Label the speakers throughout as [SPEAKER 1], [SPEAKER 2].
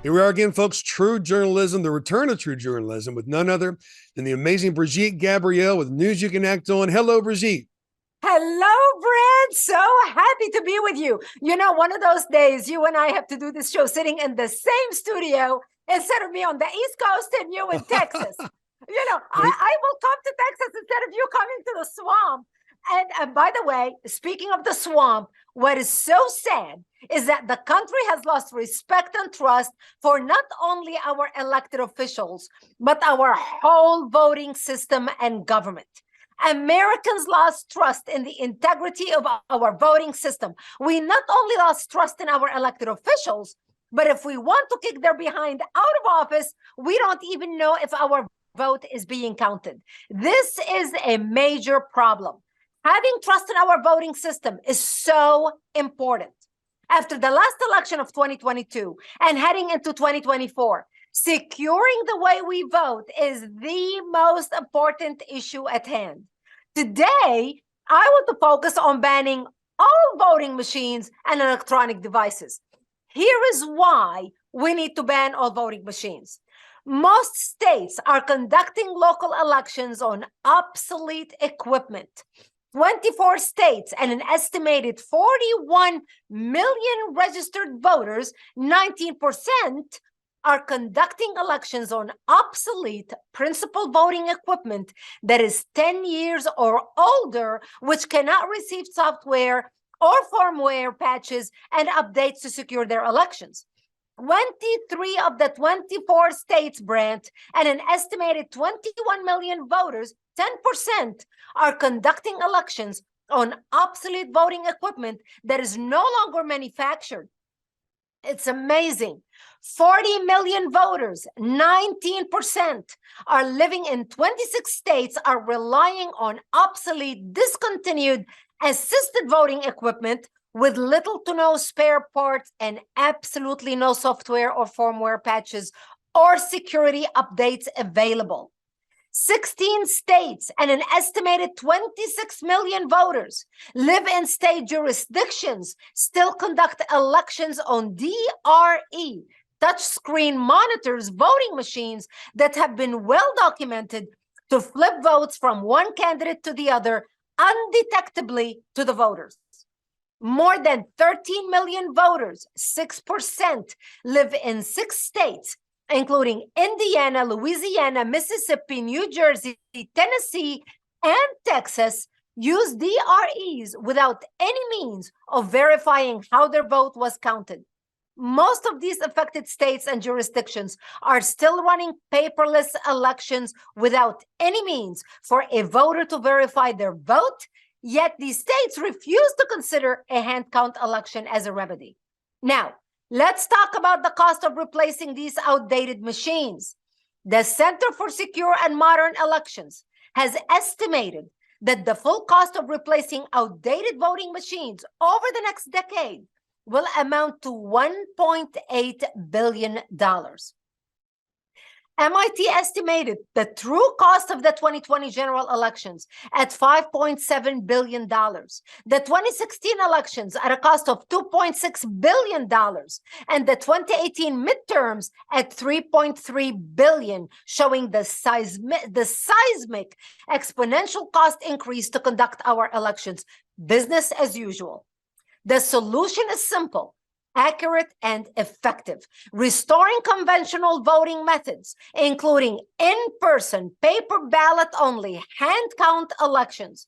[SPEAKER 1] Here we are again, folks. True journalism, the return of true journalism with none other than the amazing Brigitte Gabrielle with News You Can Act On. Hello, Brigitte.
[SPEAKER 2] Hello, Brad. So happy to be with you. You know, one of those days you and I have to do this show sitting in the same studio instead of me on the East Coast and you in Texas. I will come to Texas instead of you coming to the swamp. And by the way, speaking of the swamp, what is so sad is that the country has lost respect and trust for not only our elected officials, but our whole voting system and government. Americans lost trust in the integrity of our voting system. We not only lost trust in our elected officials, but if we want to kick their behind out of office, we don't even know if our vote is being counted. This is a major problem. Having trust in our voting system is so important. After the last election of 2022 and heading into 2024, securing the way we vote is the most important issue at hand. Today, I want to focus on banning all voting machines and electronic devices. Here is why we need to ban all voting machines. Most states are conducting local elections on obsolete equipment. 24 states and an estimated 41 million registered voters, 19%, are conducting elections on obsolete principal voting equipment that is 10 years or older, which cannot receive software or firmware patches and updates to secure their elections. 23 of the 24 states, Brent, and an estimated 21 million voters, 10%, are conducting elections on obsolete voting equipment that is no longer manufactured. It's amazing. 40 million voters, 19%, are living in 26 states, are relying on obsolete, discontinued, assisted voting equipment with little to no spare parts and absolutely no software or firmware patches or security updates available. 16 states and an estimated 26 million voters live in state jurisdictions, still conduct elections on DRE, touchscreen monitors, voting machines that have been well documented to flip votes from one candidate to the other undetectably to the voters. More than 13 million voters, 6%, live in 6 states, including Indiana, Louisiana, Mississippi, New Jersey, Tennessee, and Texas, use DREs without any means of verifying how their vote was counted. Most of these affected states and jurisdictions are still running paperless elections without any means for a voter to verify their vote, yet these states refuse to consider a hand count election as a remedy. Now, let's talk about the cost of replacing these outdated machines. The Center for Secure and Modern Elections has estimated that the full cost of replacing outdated voting machines over the next decade will amount to $1.8 billion. MIT estimated the true cost of the 2020 general elections at $5.7 billion, the 2016 elections at a cost of $2.6 billion, and the 2018 midterms at $3.3 billion, showing the seismic exponential cost increase to conduct our elections. Business as usual. The solution is simple, accurate, and effective. Restoring conventional voting methods, including in-person, paper ballot only, hand count elections.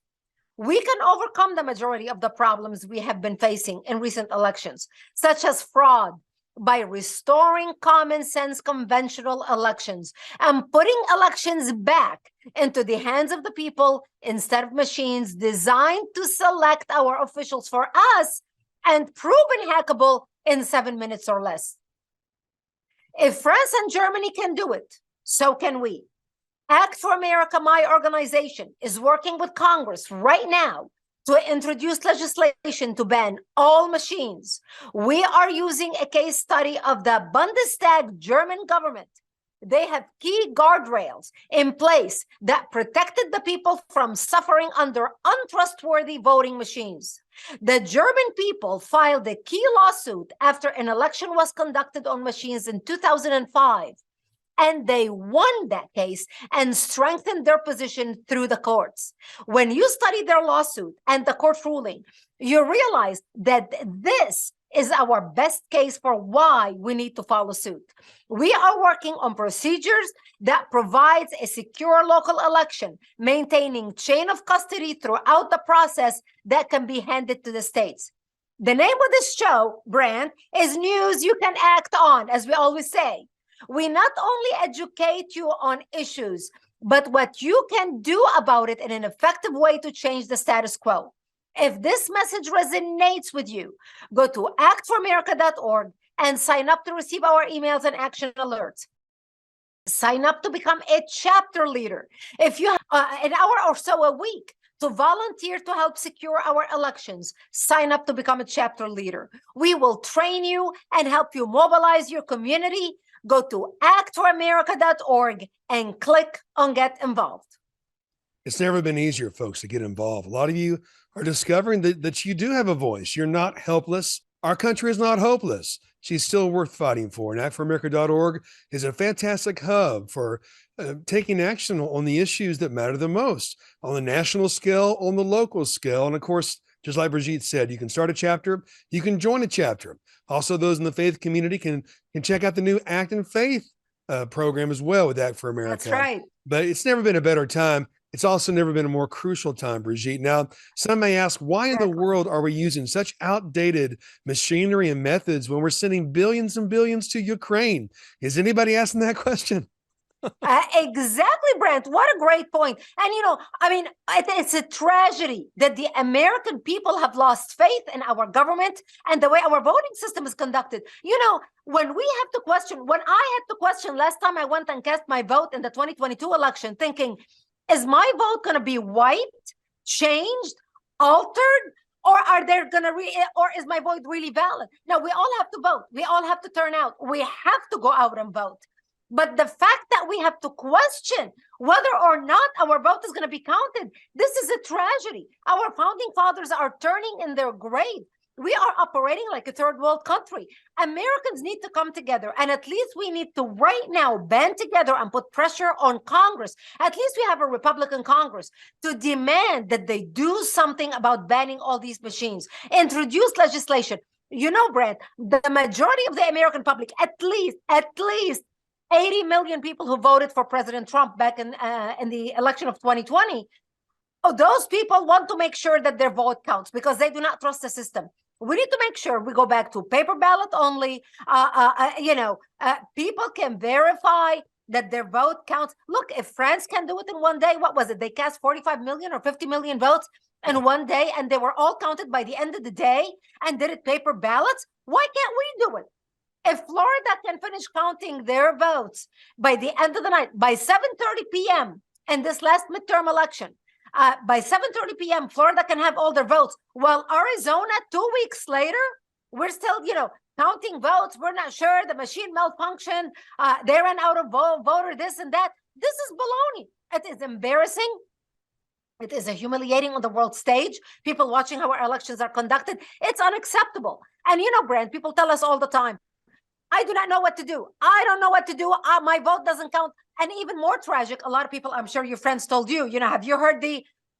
[SPEAKER 2] We can overcome the majority of the problems we have been facing in recent elections, such as fraud, by restoring common sense conventional elections and putting elections back into the hands of the people instead of machines designed to select our officials for us and proven hackable in 7 minutes or less. If France and Germany can do it, so can we. Act for America, my organization, is working with Congress right now to introduce legislation to ban all machines. We are using a case study of the Bundestag German government They have key guardrails in place that protected the people from suffering under untrustworthy voting machines. The German people filed a key lawsuit after an election was conducted on machines in 2005, and they won that case and strengthened their position through the courts. When you study their lawsuit and the court ruling, you realize that this is our best case for why we need to follow suit. We are working on procedures that provides a secure local election, maintaining chain of custody throughout the process that can be handed to the states. The name of this show, Brand, is News You Can Act On, as we always say. We not only educate you on issues, but what you can do about it in an effective way to change the status quo. If this message resonates with you, go to actforamerica.org and sign up to receive our emails and action alerts. Sign up to become a chapter leader. If you have an hour or so a week to volunteer to help secure our elections, sign up to become a chapter leader. We will train you and help you mobilize your community. Go to actforamerica.org and click on Get Involved.
[SPEAKER 1] It's never been easier, folks, to get involved. A lot of you are discovering that you do have a voice. You're not helpless. Our country is not hopeless. She's still worth fighting for. And actforamerica.org is a fantastic hub for taking action on the issues that matter the most, on the national scale, on the local scale. And of course, just like Brigitte said, you can start a chapter, you can join a chapter. Also, those in the faith community can check out the new Act in Faith program as well with Act for America.
[SPEAKER 2] That's right.
[SPEAKER 1] But it's never been a better time. It's also never been a more crucial time, Brigitte. Now, some may ask, why in the world are we using such outdated machinery and methods when we're sending billions and billions to Ukraine? Is anybody asking that question?
[SPEAKER 2] Exactly, Brent. What a great point. And, I mean, it's a tragedy that the American people have lost faith in our government and the way our voting system is conducted. When we have to question, when I had to question last time I went and cast my vote in the 2022 election, thinking, is my vote going to be wiped, changed, altered, or are there going to or is my vote really valid? No, we all have to vote. We all have to turn out. We have to go out and vote. But the fact that we have to question whether or not our vote is going to be counted, this is a tragedy. Our founding fathers are turning in their grave. We are operating like a third world country. Americans need to come together, and at least we need to right now band together and put pressure on Congress. At least we have a Republican Congress to demand that they do something about banning all these machines, introduce legislation. Brent, the majority of the American public, at least 80 million people who voted for President Trump back in the election of 2020, those people want to make sure that their vote counts because they do not trust the system. We need to make sure we go back to paper ballot only. People can verify that their vote counts. Look, if France can do it in one day, what was it? They cast 45 million or 50 million votes in one day, and they were all counted by the end of the day and did it paper ballots. Why can't we do it? If Florida can finish counting their votes by the end of the night, by 7:30 p.m. in this last midterm election, by 7:30 p.m., Florida can have all their votes. While Arizona, 2 weeks later, we're still, counting votes. We're not sure. The machine malfunctioned. They ran out of voter, this and that. This is baloney. It is embarrassing. It is humiliating on the world stage. People watching how our elections are conducted. It's unacceptable. And, Brent, people tell us all the time, I do not know what to do. I don't know what to do. My vote doesn't count. And even more tragic, a lot of people, I'm sure your friends told you, have you heard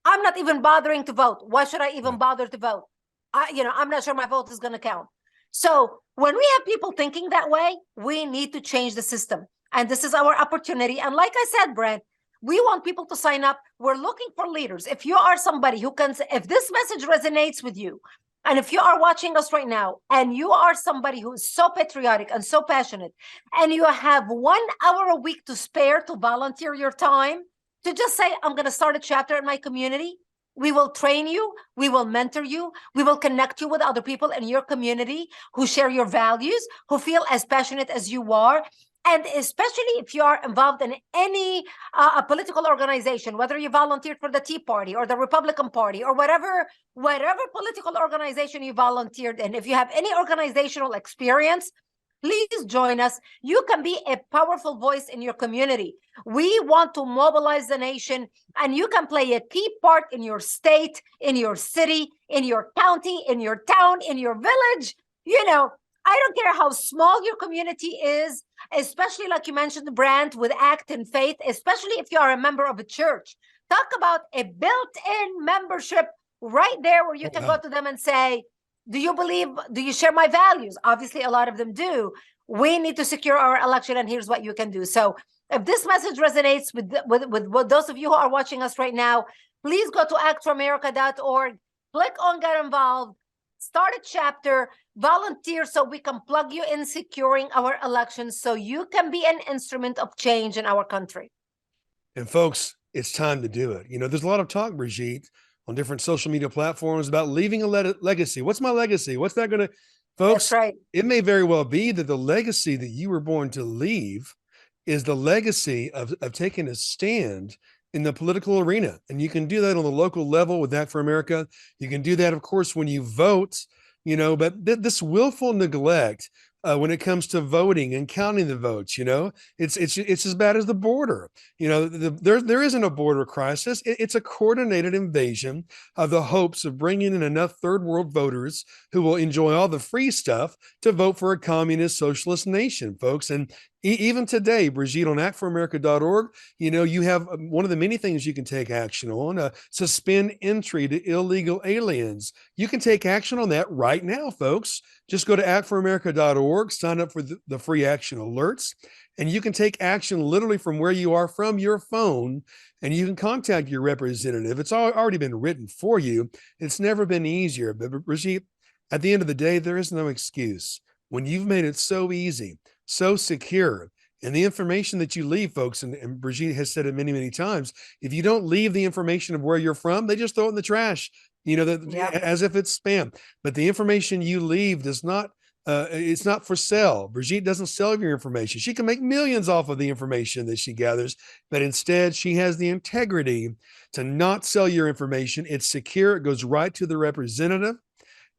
[SPEAKER 2] I'm not even bothering to vote. Why should I even bother to vote? I'm not sure my vote is going to count. So when we have people thinking that way, we need to change the system. And this is our opportunity. And like I said, Brent, we want people to sign up. We're looking for leaders. If you are somebody who can, if this message resonates with you, and if you are watching us right now and you are somebody who is so patriotic and so passionate, and you have 1 hour a week to spare to volunteer your time to just say, I'm going to start a chapter in my community, we will train you, we will mentor you, we will connect you with other people in your community who share your values, who feel as passionate as you are. And especially if you are involved in any political organization, whether you volunteered for the Tea Party or the Republican Party or whatever political organization you volunteered in, if you have any organizational experience, Please join us. You can be a powerful voice in your community. We want to mobilize the nation, and you can play a key part in your state, in your city, in your county, in your town, in your village. You know, I don't care how small your community is, especially like you mentioned, Brand, with Act in Faith, especially if you are a member of a church. Talk about a built-in membership right there where you can go to them and say, do you share my values? Obviously, a lot of them do. We need to secure our election, and here's what you can do. So if this message resonates with those of you who are watching us right now, please go to actforamerica.org, click on Get Involved, start a chapter, volunteer so we can plug you in securing our elections so you can be an instrument of change in our country.
[SPEAKER 1] And folks, it's time to do it. You know, there's a lot of talk, Brigitte, on different social media platforms about leaving a legacy. What's my legacy? What's that going to, folks?
[SPEAKER 2] That's right.
[SPEAKER 1] It may very well be that the legacy that you were born to leave is the legacy of taking a stand in the political arena. And you can do that on the local level with Act for America. You can do that, of course, when you vote, you know, but this willful neglect when it comes to voting and counting the votes, you know, it's as bad as the border. You know, there isn't a border crisis. It's a coordinated invasion of the hopes of bringing in enough third world voters who will enjoy all the free stuff to vote for a communist socialist nation, folks. And even today, Brigitte, on actforamerica.org, you know, you have one of the many things you can take action on, suspend entry to illegal aliens. You can take action on that right now, folks. Just go to actforamerica.org, sign up for the free action alerts, and you can take action literally from where you are from your phone, and you can contact your representative. It's already been written for you. It's never been easier. But Brigitte, at the end of the day, there is no excuse. When you've made it so easy, so secure, and the information that you leave, folks, and Brigitte has said it many, many times, if you don't leave the information of where you're from, they just throw it in the trash, you know, as if it's spam. But the information you leave does not, it's not for sale. Brigitte doesn't sell your information. She can make millions off of the information that she gathers, but instead she has the integrity to not sell your information. It's secure. It goes right to the representative.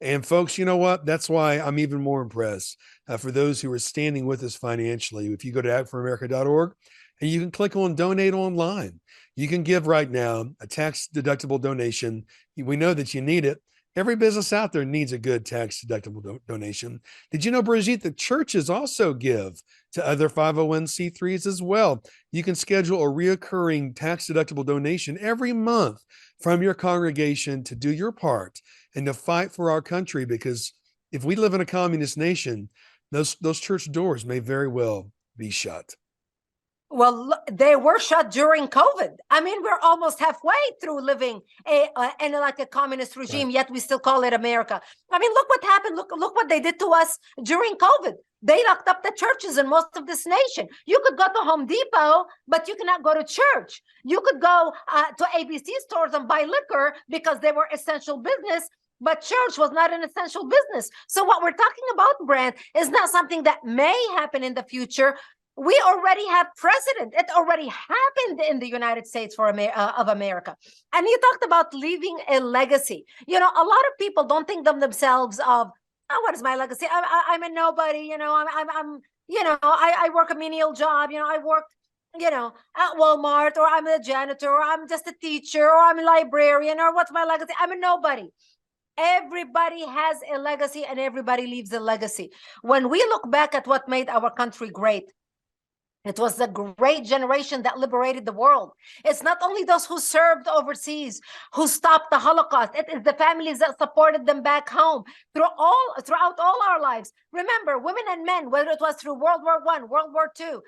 [SPEAKER 1] And folks, you know what? That's why I'm even more impressed for those who are standing with us financially. If you go to actforamerica.org and you can click on donate online, you can give right now a tax deductible donation. We know that you need it. Every business out there needs a good tax deductible donation. Did you know, Brigitte, the churches also give to other 501c3s as well? You can schedule a reoccurring tax deductible donation every month from your congregation to do your part and to fight for our country, because if we live in a communist nation, those church doors may very well be shut.
[SPEAKER 2] Well, they were shut during COVID. I mean, we're almost halfway through living in like a communist regime, yet we still call it America. I mean, look what happened. Look what they did to us during COVID. They locked up the churches in most of this nation. You could go to Home Depot, but you cannot go to church. You could go to ABC stores and buy liquor because they were essential business, but church was not an essential business. So what we're talking about, Brand, is not something that may happen in the future. We already have precedent. It already happened in the United States of America. And you talked about leaving a legacy. You know, a lot of people don't think of themselves of, oh, what is my legacy? I'm a nobody. You know, I work a menial job. You know, I worked, you know, at Walmart, or I'm a janitor, or I'm just a teacher, or I'm a librarian, or what's my legacy? I'm a nobody. Everybody has a legacy, and everybody leaves a legacy. When we look back at what made our country great, it was the great generation that liberated the world. It's not only those who served overseas, who stopped the Holocaust. It is the families that supported them back home throughout all our lives. Remember, women and men, whether it was through World War I, World War II,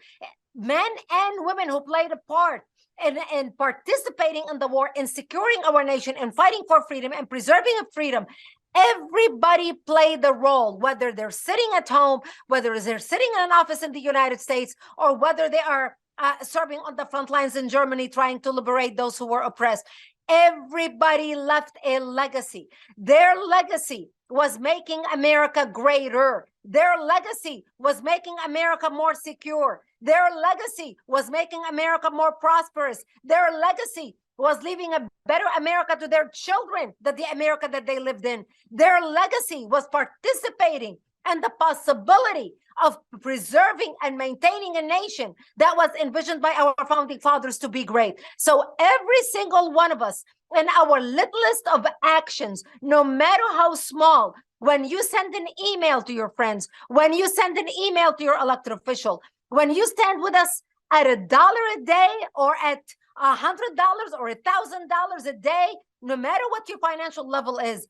[SPEAKER 2] men and women who played a part in participating in the war, in securing our nation, and fighting for freedom and preserving freedom. Everybody played the role, whether they're sitting at home, whether they're sitting in an office in the United States, or whether they are serving on the front lines in Germany, trying to liberate those who were oppressed. Everybody left a legacy. Their legacy was making America greater. Their legacy was making America more secure. Their legacy was making America more prosperous. Their legacy was leaving a better America to their children than the America that they lived in. Their legacy was participating and the possibility of preserving and maintaining a nation that was envisioned by our founding fathers to be great. So every single one of us in our littlest of actions, no matter how small, when you send an email to your friends, when you send an email to your elected official, when you stand with us at $1 a day or at $100 or $1,000 a day, no matter what your financial level is,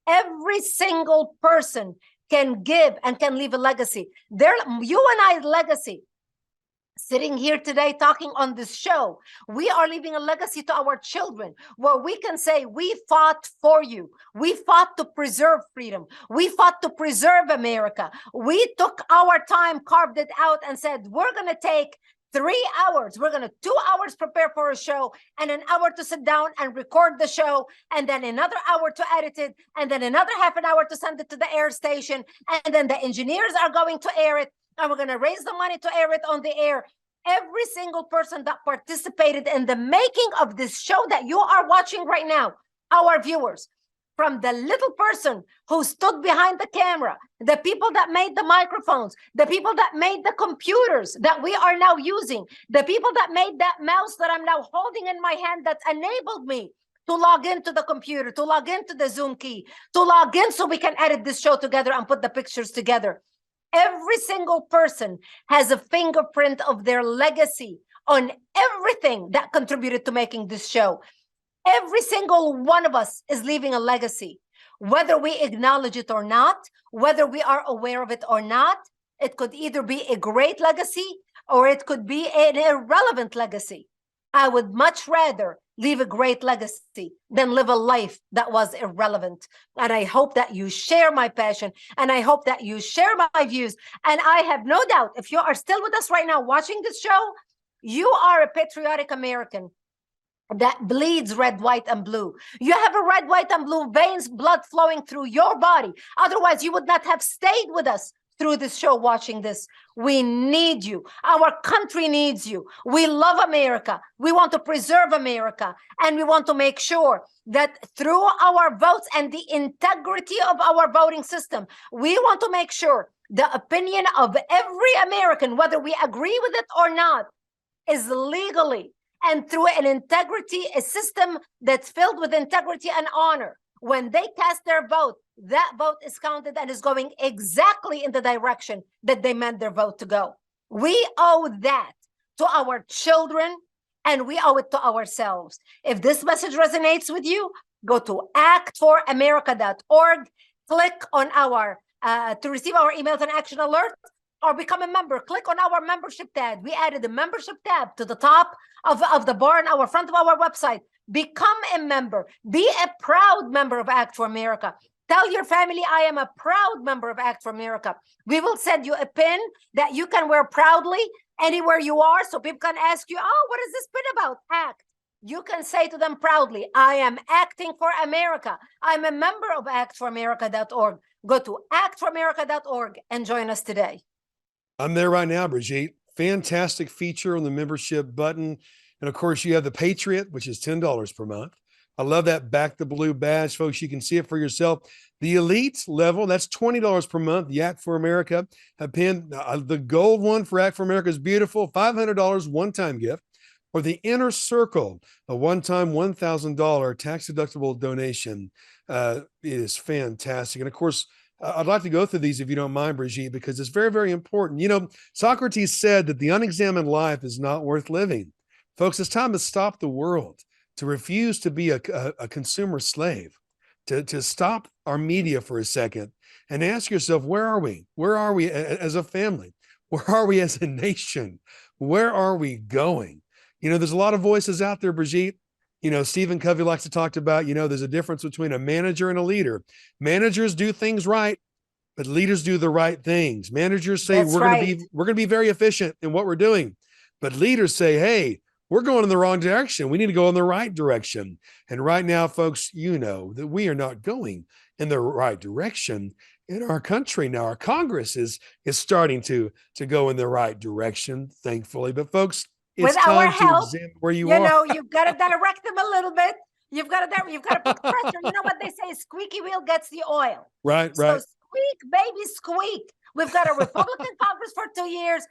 [SPEAKER 2] every single person can give and can leave a legacy. You and I's legacy, sitting here today talking on this show, we are leaving a legacy to our children where we can say, we fought for you. We fought to preserve freedom. We fought to preserve America. We took our time, carved it out, and said, we're going to take 3 hours. We're going to 2 hours prepare for a show, and an hour to sit down and record the show, and then another hour to edit it, and then another half an hour to send it to the air station. And then the engineers are going to air it, and we're going to raise the money to air it on the air. Every single person that participated in the making of this show that you are watching right now, our viewers, from the little person who stood behind the camera, the people that made the microphones, the people that made the computers that we are now using, the people that made that mouse that I'm now holding in my hand that enabled me to log into the computer, to log into the Zoom key, to log in so we can edit this show together and put the pictures together. Every single person has a fingerprint of their legacy on everything that contributed to making this show. Every single one of us is leaving a legacy, whether we acknowledge it or not, whether we are aware of it or not. It could either be a great legacy or it could be an irrelevant legacy. I would much rather leave a great legacy than live a life that was irrelevant. And I hope that you share my passion, and I hope that you share my views. And I have no doubt, if you are still with us right now watching this show, you are a patriotic American that bleeds red, white, and blue. You have a red, white, and blue veins, blood flowing through your body. Otherwise, you would not have stayed with us through this show watching this. We need you. Our country needs you. We love America. We want to preserve America. And we want to make sure that through our votes and the integrity of our voting system, we want to make sure the opinion of every American, whether we agree with it or not, is legally and through an integrity, a system that's filled with integrity and honor. When they cast their vote, that vote is counted and is going exactly in the direction that they meant their vote to go. We owe that to our children, and we owe it to ourselves. If this message resonates with you, go to actforamerica.org, click on our to receive our emails and action alerts, or become a member. Click on our membership tab. We added a membership tab to the top of the bar in our front of our website. Become a member. Be a proud member of Act for America. Tell your family, I am a proud member of Act for America. We will send you a pin that you can wear proudly anywhere you are, so people can ask you, oh, what is this pin about? Act. You can say to them proudly, I am acting for America. I'm a member of actforamerica.org. Go to actforamerica.org and join us today.
[SPEAKER 1] I'm there right now, Brigitte. Fantastic feature on the membership button. And of course, you have the Patriot, which is $10 per month. I love that Back the Blue badge, folks. You can see it for yourself. The Elite level, that's $20 per month. The Act for America pin. The gold one for Act for America is beautiful. $500 one-time gift. Or the Inner Circle, a one-time $1,000 tax-deductible donation is fantastic. And of course, I'd like to go through these if you don't mind, Brigitte, because it's very, very important. You know, Socrates said that the unexamined life is not worth living. Folks, it's time to stop the world, to refuse to be a consumer slave, to stop our media for a second and ask yourself, where are we? Where are we as a family? Where are we as a nation? Where are we going? You know, there's a lot of voices out there, Brigitte. You know, Stephen Covey likes to talk about, you know, there's a difference between a manager and a leader. Managers do things right, but leaders do the right things. Managers say we're going to be very efficient in what we're doing, but leaders say, hey, we're going in the wrong direction. We need to go in the right direction. And right now, folks, you know that we are not going in the right direction in our country. Now, our Congress is starting to go in the right direction, thankfully. But folks, it's
[SPEAKER 2] with our help,
[SPEAKER 1] where you are.
[SPEAKER 2] Know, you've got to direct them a little bit. You've got to put pressure. You know what they say? Squeaky wheel gets the oil.
[SPEAKER 1] Right.
[SPEAKER 2] So Squeak, baby, squeak. We've got a Republican Congress for 2 years.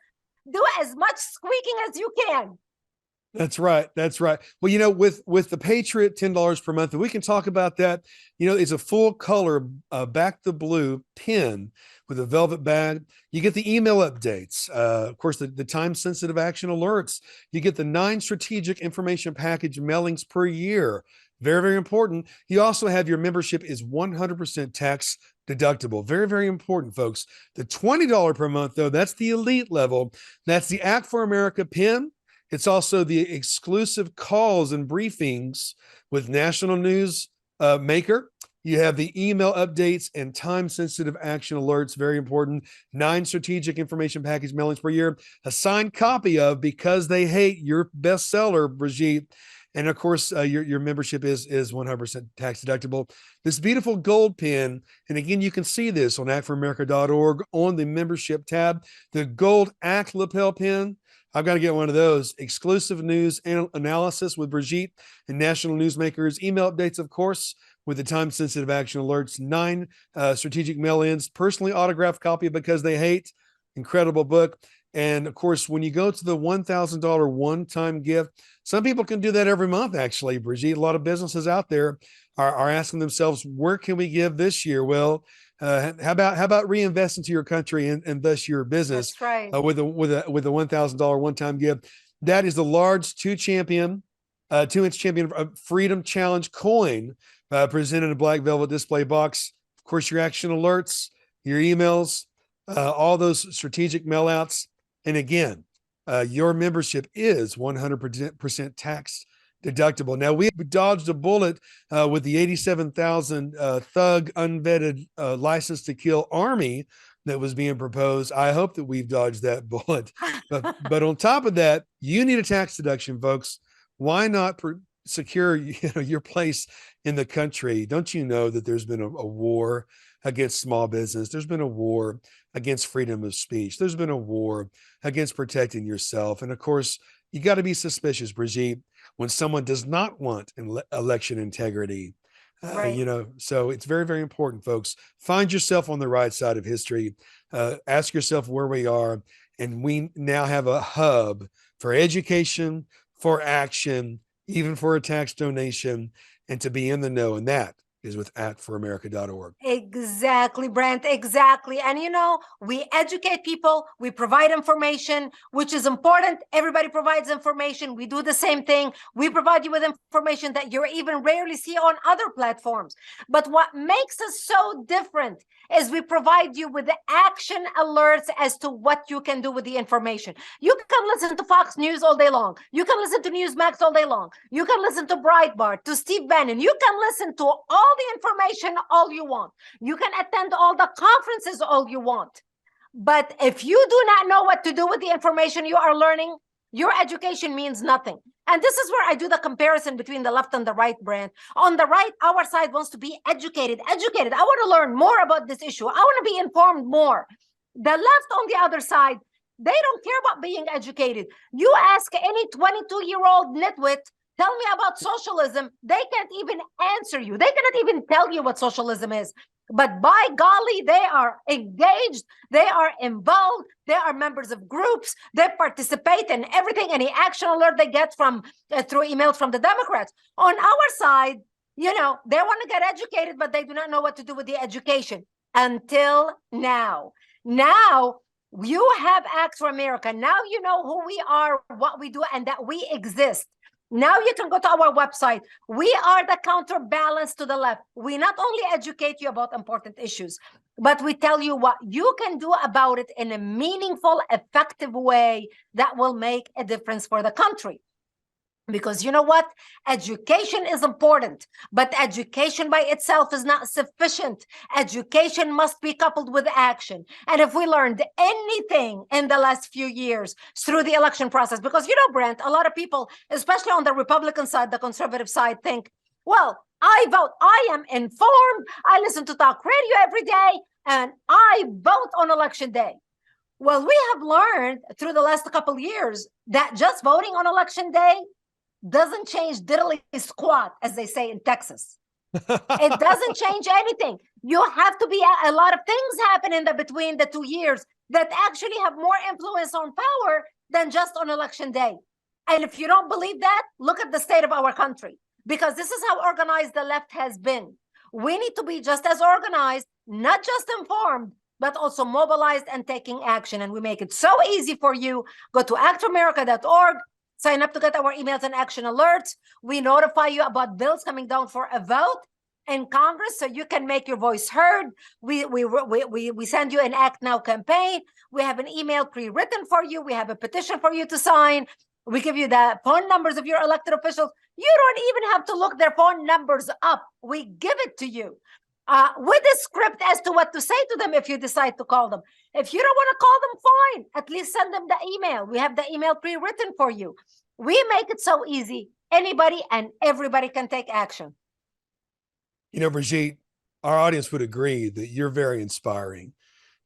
[SPEAKER 2] Do as much squeaking as you can.
[SPEAKER 1] That's right. That's right. Well, with the Patriot $10 per month, and we can talk about that. It's a full color back to blue pin with a velvet bag. You get the email updates, of course, the time sensitive action alerts. You get the 9 strategic information package mailings per year. Very, very important. You also have your membership is 100% tax deductible. Very, very important, folks. The $20 per month, though, that's the elite level. That's the Act for America pin. It's also the exclusive calls and briefings with national news maker. You have the email updates and time-sensitive action alerts, very important. 9 strategic information package mailings per year. A signed copy of Because They Hate, your bestseller, Brigitte. And of course, your membership is 100% tax deductible. This beautiful gold pin, and again, you can see this on actforamerica.org on the membership tab. The gold ACT lapel pin. I've got to get one of those. Exclusive news and analysis with Brigitte and national newsmakers. Email updates, of course, with the time-sensitive action alerts. 9 strategic mail-ins. Personally autographed copy of Because They Hate. Incredible book. And, of course, when you go to the $1,000 one-time gift, some people can do that every month, actually, Brigitte. A lot of businesses out there are asking themselves, where can we give this year? Well, how about reinvest into your country and thus your business?
[SPEAKER 2] That's right.
[SPEAKER 1] With a $1,000 one-time gift. That is the large 2-inch champion of Freedom Challenge coin presented in a black velvet display box. Of course, your action alerts, your emails, all those strategic mail outs. And again, your membership is 100% tax deductible. Now, we dodged a bullet with the 87,000 thug unvetted license to kill army that was being proposed. I hope that we've dodged that bullet. But on top of that, you need a tax deduction, folks. Why not secure your place in the country? Don't you know that there's been a war against small business? There's been a war against freedom of speech. There's been a war against protecting yourself. And of course, you got to be suspicious, Brigitte, when someone does not want election integrity.
[SPEAKER 2] Right.
[SPEAKER 1] So it's very, very important, folks. Find yourself on the right side of history. Ask yourself where we are. And we now have a hub for education, for action, even for a tax donation, and to be in the know. And that is with actforamerica.org.
[SPEAKER 2] Exactly, Brent, exactly. And we educate people, we provide information, which is important. Everybody provides information. We do the same thing. We provide you with information that you even rarely see on other platforms. But what makes us so different is we provide you with the action alerts as to what you can do with the information. You can listen to Fox News all day long. You can listen to Newsmax all day long. You can listen to Breitbart, to Steve Bannon. You can listen to all the information all you want. You can attend all the conferences all you want. But if you do not know what to do with the information you are learning, your education means nothing. And this is where I do the comparison between the left and the right, Brand. On the right, our side wants to be educated. I want to learn more about this issue. I want to be informed more. The left on the other side, they don't care about being educated. You ask any 22-year-old nitwit, tell me about socialism, they can't even answer you. They cannot even tell you what socialism is. But by golly, they are engaged, they are involved, they are members of groups, they participate in everything, any action alert they get from through emails from the Democrats. On our side, they want to get educated, but they do not know what to do with the education until now. Now, you have Acts for America. Now you know who we are, what we do, and that we exist. Now you can go to our website. We are the counterbalance to the left. We not only educate you about important issues, but we tell you what you can do about it in a meaningful, effective way that will make a difference for the country. Because you know what? Education is important, but education by itself is not sufficient. Education must be coupled with action. And if we learned anything in the last few years through the election process, because Brent, a lot of people, especially on the Republican side, the conservative side, think, well, I vote, I am informed, I listen to talk radio every day, and I vote on election day. Well, we have learned through the last couple of years that just voting on election day doesn't change diddly squat, as they say in Texas. It doesn't change anything. You have to be a lot of things happen in the between the 2 years that actually have more influence on power than just on election day. And if you don't believe that, look at the state of our country, because this is how organized the left has been. We need to be just as organized, not just informed, but also mobilized and taking action. And we make it so easy for you. Go to actamerica.org, sign up to get our emails and action alerts. We notify you about bills coming down for a vote in Congress so you can make your voice heard. We send you an Act Now campaign. We have an email pre-written for you. We have a petition for you to sign. We give you the phone numbers of your elected officials. You don't even have to look their phone numbers up. We give it to you with a script as to what to say to them if you decide to call them. If you don't want to call them, fine. At least send them the email. We have the email pre-written for you. We make it so easy. Anybody and everybody can take action.
[SPEAKER 1] You know, Brigitte, our audience would agree that you're very inspiring.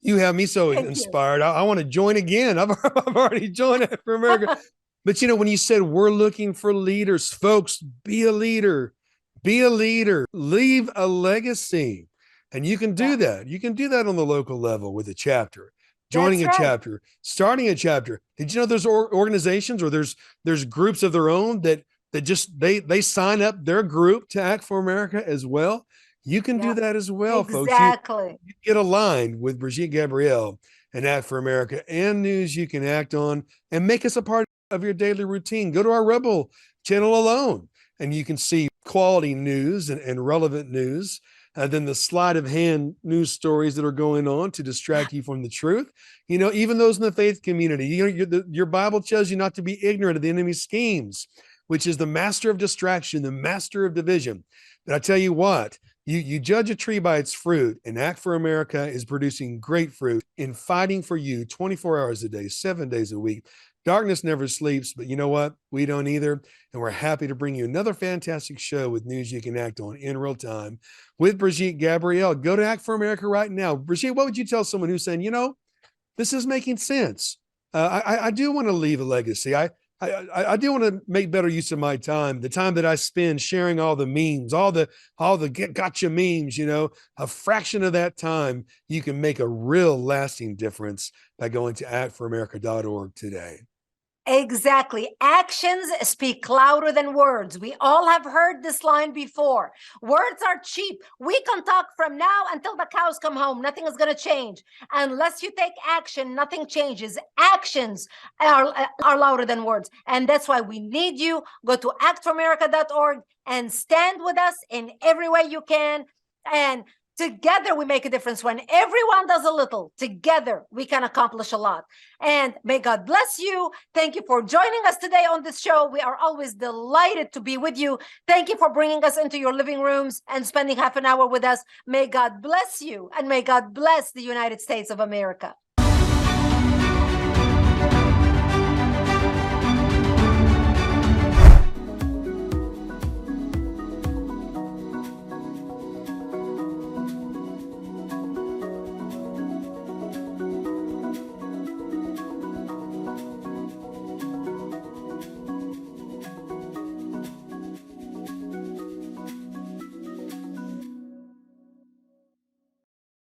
[SPEAKER 1] You have me so inspired. I want to join again. I've already joined Act for America. But, you know, when you said we're looking for leaders, folks, be a leader, leave a legacy. And you can do that. You can do that on the local level with a chapter, joining a chapter, starting a chapter. Did you know there's organizations or there's groups of their own that just, they sign up their group to Act for America as well? You can do that as well, folks. You get aligned with Brigitte Gabriel and Act for America and news you can act on and make us a part of your daily routine. Go to our Rebel channel alone, and you can see quality news and relevant news. Then the sleight of hand news stories that are going on to distract you from the truth. You know, even those in the faith community, you know, your Bible tells you not to be ignorant of the enemy's schemes, which is the master of distraction, the master of division. But I tell you what, you judge a tree by its fruit, and Act for America is producing great fruit in fighting for you 24 hours a day, 7 days a week. Darkness never sleeps, but you know what? We don't either. And we're happy to bring you another fantastic show with news you can act on in real time with Brigitte Gabriel. Go to Act for America right now. Brigitte, what would you tell someone who's saying, you know, this is making sense? I do want to leave a legacy. I do want to make better use of my time, the time that I spend sharing all the memes, all the gotcha memes, you know, a fraction of that time, you can make a real lasting difference by going to actforamerica.org today.
[SPEAKER 2] Exactly. Actions speak louder than words. We all have heard this line before. Words are cheap. We can talk from now until the cows come home. Nothing is going to change. Unless you take action, nothing changes. Actions are louder than words. And that's why we need you. Go to actforamerica.org and stand with us in every way you can. And together we make a difference. When everyone does a little, together we can accomplish a lot. And may God bless you. Thank you for joining us today on this show. We are always delighted to be with you. Thank you for bringing us into your living rooms and spending half an hour with us. May God bless you, and may God bless the United States of America.